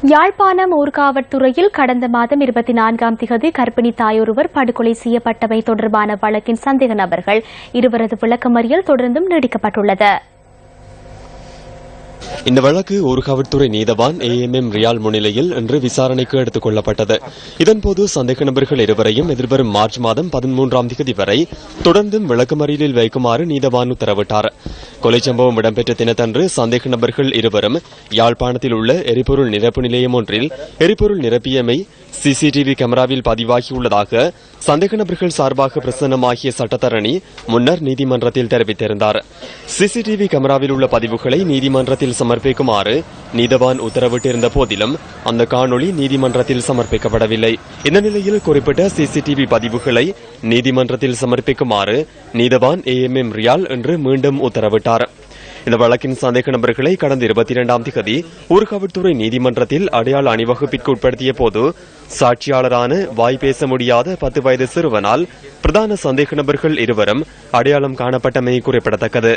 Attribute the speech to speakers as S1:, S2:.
S1: யாழ்ப்பாணம் ஊர்காவற்துறையில் கடந்த மாதம் 24ஆம் திகதி கர்ப்பிணி தாயொருவர் படுகொலை செய்யப்பட்டமை தொடர்பான வழக்கின் சந்தேக நபர்கள் இருவரது விளக்கமறியல் தொடர்ந்தும் நீடிக்கப்பட்டுள்ளது.
S2: இந்த வழக்கு ஊர்காவல்துறை நீதவான் AMM ரியால் முன்னிலையில் இன்று விசாரணைக்கு எடுத்துக் கொள்ளப்பட்டது. இதன்போது சந்தேக நபர்கள் இருவரையும் எதிர்வரும் மார்ச் மாதம் 13ஆம் தேதி வரை தொடர்ந்தும் விளக்கமறியலில் வைக்குமாறு நீதவான் உத்தரவிட்டார். கொலை சம்பவம் இடம்பெற்ற தினத்தன்று சந்தேக நபர்கள் இருவரும் யாழ்ப்பாணத்தில் உள்ள எரிபொருள் நிரப்பு நிலையம் ஒன்றில் எரிபொருள் நிரப்பியமை CCTV கேமராவில் பதிவாகியுள்ளதாக சந்தேக நபர்கள் சார்பாக பிரசன்னமாகிய சட்டத்தரணி முன்னர் நீதிமன்றத்தில் தெரிவித்திருந்தார். CCTV கேமராவில் உள்ள பதிவுகளை நீதிமன்றத்தில் சமர்ப்பிக்குமாறு நீதவான் உத்தரவிட்டிருந்த போதிலும் அந்த காணொளி நீதிமன்றத்தில் சமர்ப்பிக்கப்படவில்லை. இந்த நிலையில் குறிப்பிட்ட CCTV பதிவுகளை நீதிமன்றத்தில் சமர்ப்பிக்குமாறு நீதவான் AMM ரியால் என்று மீண்டும் உத்தரவிட்டார். இந்த வழக்கின் சந்தேக நபர்களை கடந்த 22ஆம் தேதி ஊர்காவல்துறை நீதிமன்றத்தில் அடையாள அணிவகுப்பிற்கு உட்படுத்திய போது சாட்சியாளரான வாய் பேச முடியாத 10 வயது சிறுவனால் பிரதான சந்தேக நபர்கள் இருவரும் அடையாளம் காணப்பட்டமை குறிப்பிடத்தக்கது.